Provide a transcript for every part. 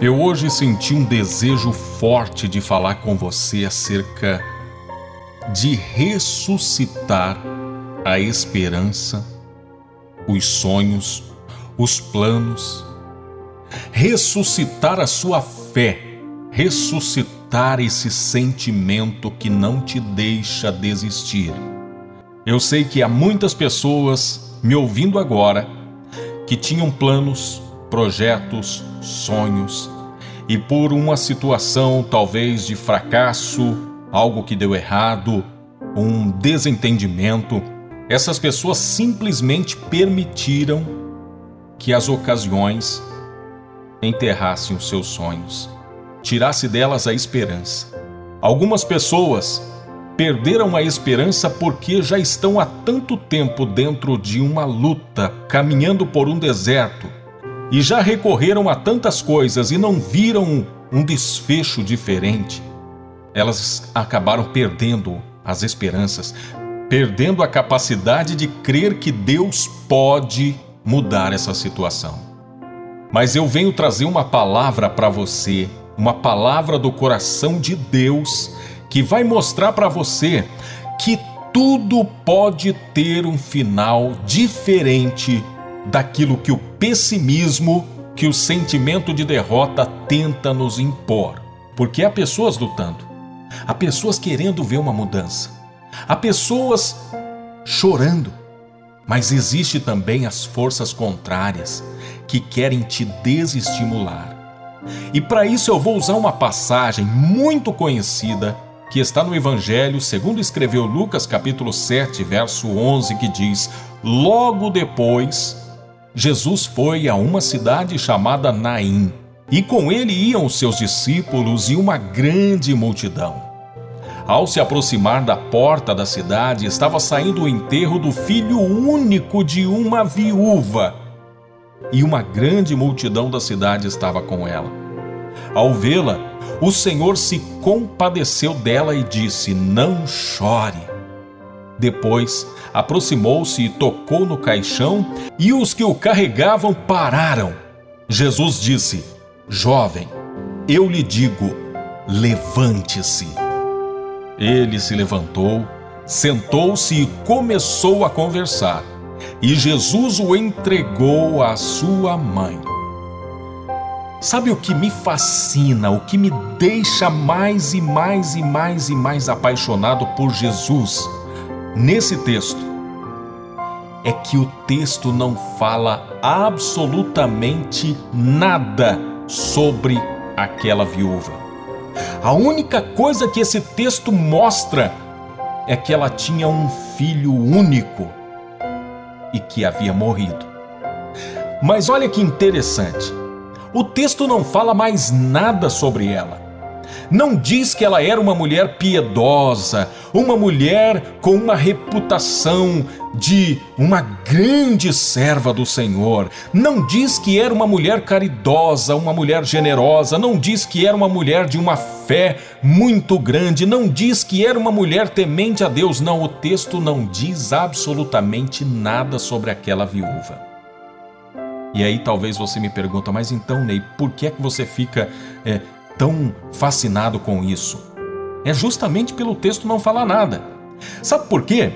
Eu hoje senti um desejo forte de falar com você acerca de ressuscitar a esperança, os sonhos, os planos, ressuscitar a sua fé, ressuscitar esse sentimento que não te deixa desistir. Eu sei que há muitas pessoas me ouvindo agora que tinham planos, projetos, sonhos, e por uma situação talvez de fracasso, algo que deu errado, um desentendimento, essas pessoas simplesmente permitiram que as ocasiões enterrassem os seus sonhos, tirasse delas a esperança. Algumas pessoas perderam a esperança porque já estão há tanto tempo dentro de uma luta, caminhando por um deserto, e já recorreram a tantas coisas e não viram um desfecho diferente. Elas acabaram perdendo as esperanças, perdendo a capacidade de crer que Deus pode mudar essa situação. Mas eu venho trazer uma palavra para você, uma palavra do coração de Deus, que vai mostrar para você que tudo pode ter um final diferente daquilo que o pessimismo, que o sentimento de derrota tenta nos impor. Porque há pessoas lutando, há pessoas querendo ver uma mudança, há pessoas chorando, mas existe também as forças contrárias que querem te desestimular. E para isso eu vou usar uma passagem muito conhecida que está no Evangelho segundo escreveu Lucas capítulo 7, verso 11, que diz: logo depois, Jesus foi a uma cidade chamada Naim, e com ele iam os seus discípulos e uma grande multidão. Ao se aproximar da porta da cidade, estava saindo o enterro do filho único de uma viúva, e uma grande multidão da cidade estava com ela. Ao vê-la, o Senhor se compadeceu dela e disse: não chore. Depois, aproximou-se e tocou no caixão, e os que o carregavam pararam. Jesus disse: jovem, eu lhe digo, levante-se. Ele se levantou, sentou-se e começou a conversar, e Jesus o entregou à sua mãe. Sabe o que me fascina, o que me deixa mais e mais e mais e mais apaixonado por Jesus nesse texto? É que o texto não fala absolutamente nada sobre aquela viúva. A única coisa que esse texto mostra é que ela tinha um filho único e que havia morrido. Mas olha que interessante. O texto não fala mais nada sobre ela. Não diz que ela era uma mulher piedosa, uma mulher com uma reputação de uma grande serva do Senhor. Não diz que era uma mulher caridosa, uma mulher generosa. Não diz que era uma mulher de uma fé muito grande. Não diz que era uma mulher temente a Deus. Não, o texto não diz absolutamente nada sobre aquela viúva. E aí talvez você me pergunta, mas então, Ney, por que é que você fica tão fascinado com isso? É justamente pelo texto não falar nada. Sabe por quê?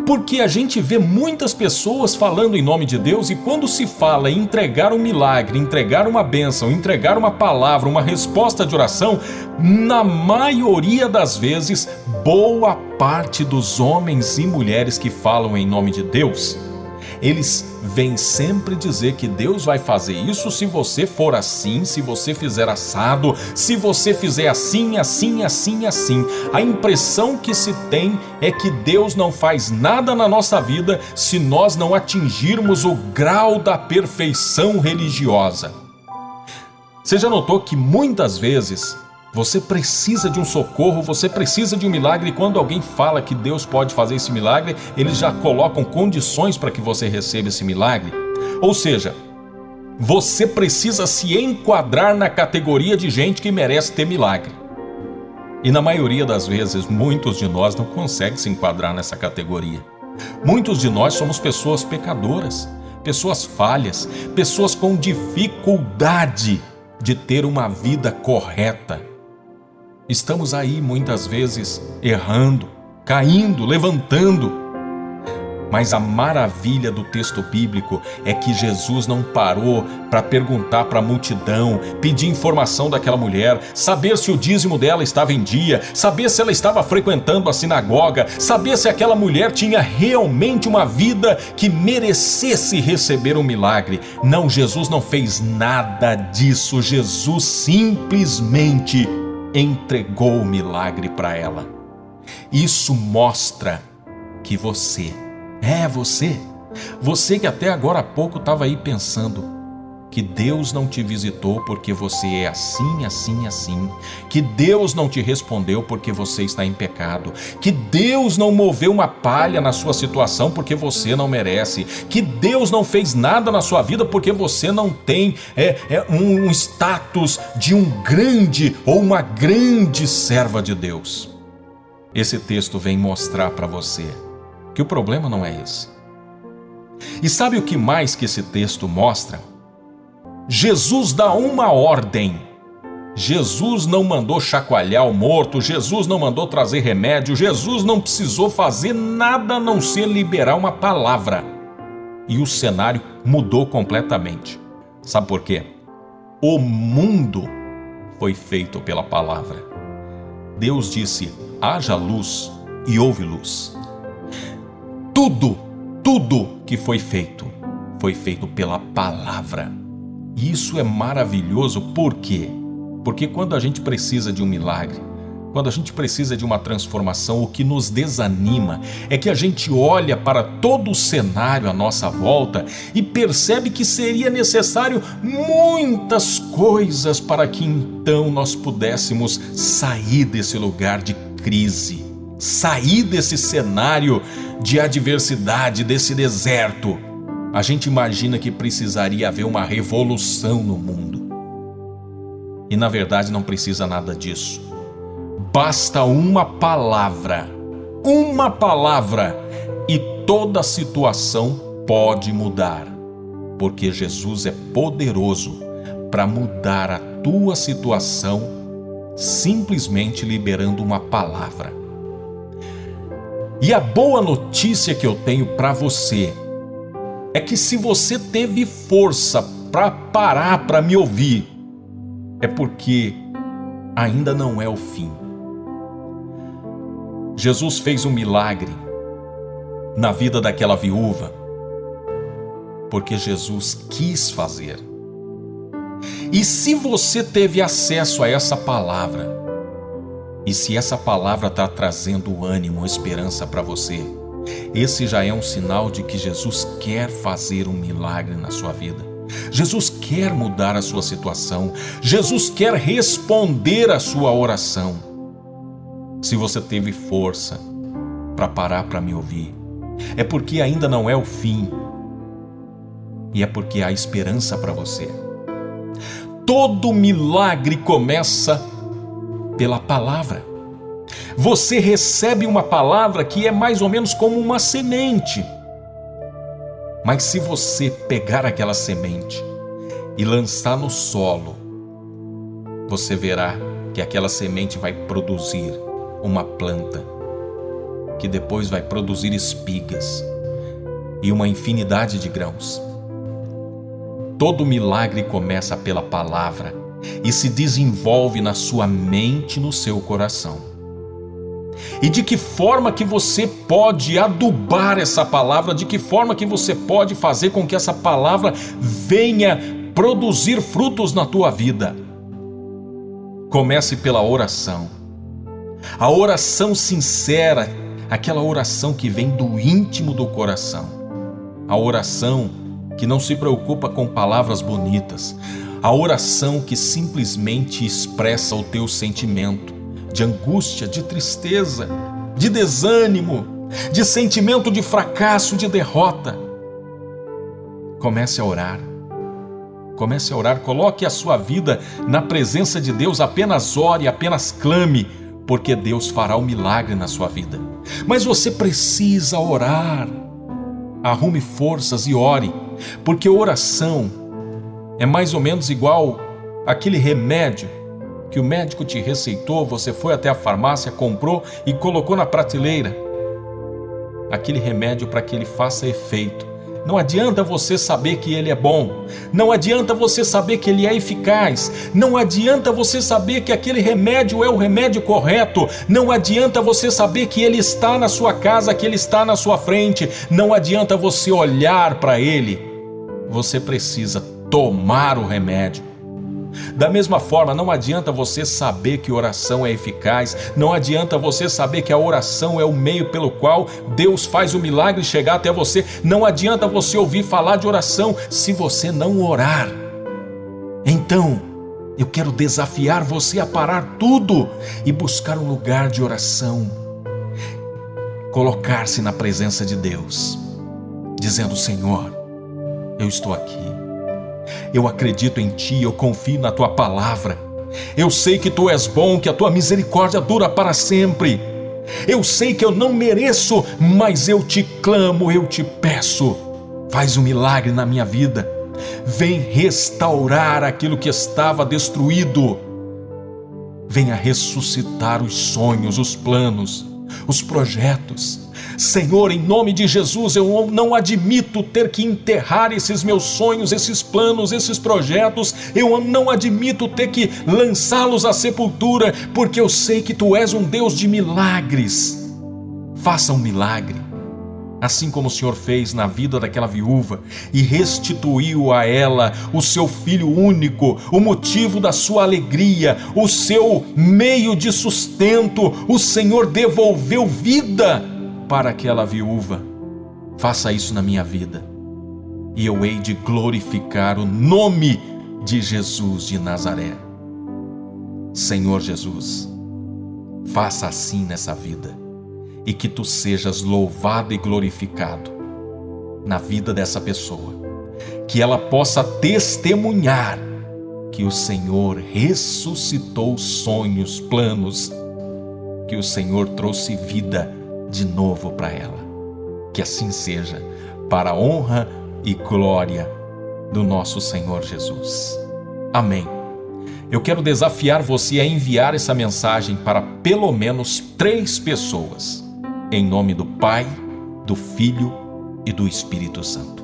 Porque a gente vê muitas pessoas falando em nome de Deus, e quando se fala em entregar um milagre, entregar uma bênção, entregar uma palavra, uma resposta de oração, na maioria das vezes, boa parte dos homens e mulheres que falam em nome de Deus, eles vêm sempre dizer que Deus vai fazer isso se você for assim, se você fizer assado, se você fizer assim, assim, assim, assim. A impressão que se tem é que Deus não faz nada na nossa vida se nós não atingirmos o grau da perfeição religiosa. Você já notou que muitas vezes você precisa de um socorro, você precisa de um milagre, e quando alguém fala que Deus pode fazer esse milagre, eles já colocam condições para que você receba esse milagre? Ou seja, você precisa se enquadrar na categoria de gente que merece ter milagre. E na maioria das vezes, muitos de nós não conseguem se enquadrar nessa categoria. Muitos de nós somos pessoas pecadoras, pessoas falhas, pessoas com dificuldade de ter uma vida correta. Estamos aí muitas vezes errando, caindo, levantando. Mas a maravilha do texto bíblico é que Jesus não parou para perguntar para a multidão, pedir informação daquela mulher, saber se o dízimo dela estava em dia, saber se ela estava frequentando a sinagoga, saber se aquela mulher tinha realmente uma vida que merecesse receber um milagre. Não, Jesus não fez nada disso. Jesus simplesmente entregou o milagre para ela. Isso mostra que você que até agora há pouco estava aí pensando que Deus não te visitou porque você é assim, assim, assim, que Deus não te respondeu porque você está em pecado, que Deus não moveu uma palha na sua situação porque você não merece, que Deus não fez nada na sua vida porque você não tem um status de um grande ou uma grande serva de Deus. Esse texto vem mostrar para você que o problema não é esse. E sabe o que mais que esse texto mostra? Jesus dá uma ordem. Jesus não mandou chacoalhar o morto, Jesus não mandou trazer remédio, Jesus não precisou fazer nada a não ser liberar uma palavra. E o cenário mudou completamente. Sabe por quê? O mundo foi feito pela palavra. Deus disse: haja luz, e houve luz. Tudo que foi feito pela palavra. E isso é maravilhoso. Por quê? Porque quando a gente precisa de um milagre, quando a gente precisa de uma transformação, o que nos desanima é que a gente olha para todo o cenário à nossa volta e percebe que seria necessário muitas coisas para que então nós pudéssemos sair desse lugar de crise, sair desse cenário de adversidade, desse deserto. A gente imagina que precisaria haver uma revolução no mundo. E na verdade não precisa nada disso. Basta uma palavra, e toda a situação pode mudar. Porque Jesus é poderoso para mudar a tua situação simplesmente liberando uma palavra. E a boa notícia que eu tenho para você é que se você teve força para parar para me ouvir, é porque ainda não é o fim. Jesus fez um milagre na vida daquela viúva porque Jesus quis fazer. E se você teve acesso a essa palavra, e se essa palavra está trazendo ânimo, esperança para você, esse já é um sinal de que Jesus quer fazer um milagre na sua vida. Jesus quer mudar a sua situação. Jesus quer responder a sua oração. Se você teve força para parar para me ouvir, é porque ainda não é o fim. E é porque há esperança para você. Todo milagre começa pela palavra. Você recebe uma palavra que é mais ou menos como uma semente. Mas se você pegar aquela semente e lançar no solo, você verá que aquela semente vai produzir uma planta, que depois vai produzir espigas e uma infinidade de grãos. Todo milagre começa pela palavra e se desenvolve na sua mente e no seu coração. E de que forma que você pode adubar essa palavra? De que forma que você pode fazer com que essa palavra venha produzir frutos na tua vida? Comece pela oração. A oração sincera, aquela oração que vem do íntimo do coração. A oração que não se preocupa com palavras bonitas. A oração que simplesmente expressa o teu sentimento de angústia, de tristeza, de desânimo, de sentimento de fracasso, de derrota. Comece a orar. Comece a orar. Coloque a sua vida na presença de Deus. Apenas ore, apenas clame, porque Deus fará o milagre na sua vida. Mas você precisa orar. Arrume forças e ore, porque oração é mais ou menos igual aquele remédio que o médico te receitou, você foi até a farmácia, comprou e colocou na prateleira. Aquele remédio para que ele faça efeito. Não adianta você saber que ele é bom, não adianta você saber que ele é eficaz, não adianta você saber que aquele remédio é o remédio correto, não adianta você saber que ele está na sua casa, que ele está na sua frente, não adianta você olhar para ele. Você precisa tomar o remédio. Da mesma forma, não adianta você saber que oração é eficaz, não adianta você saber que a oração é o meio pelo qual Deus faz o milagre chegar até você, não adianta você ouvir falar de oração se você não orar. Então, eu quero desafiar você a parar tudo e buscar um lugar de oração, colocar-se na presença de Deus, dizendo: Senhor, eu estou aqui. Eu acredito em Ti, eu confio na Tua palavra. Eu sei que Tu és bom, que a Tua misericórdia dura para sempre. Eu sei que eu não mereço, mas eu Te clamo, eu Te peço. Faz um milagre na minha vida. Vem restaurar aquilo que estava destruído. Venha ressuscitar os sonhos, os planos, os projetos. Senhor, em nome de Jesus, eu não admito ter que enterrar esses meus sonhos, esses planos, esses projetos. Eu não admito ter que lançá-los à sepultura, porque eu sei que Tu és um Deus de milagres. Faça um milagre, assim como o Senhor fez na vida daquela viúva e restituiu a ela o seu filho único, o motivo da sua alegria, o seu meio de sustento. O Senhor devolveu vida para aquela viúva. Faça isso na minha vida e eu hei de glorificar o nome de Jesus de Nazaré. Senhor Jesus, faça assim nessa vida e que Tu sejas louvado e glorificado na vida dessa pessoa, que ela possa testemunhar que o Senhor ressuscitou sonhos, planos, que o Senhor trouxe vida de novo para ela. Que assim seja, para a honra e glória do nosso Senhor Jesus. Amém. Eu quero desafiar você a enviar essa mensagem para pelo menos 3 pessoas, em nome do Pai, do Filho e do Espírito Santo.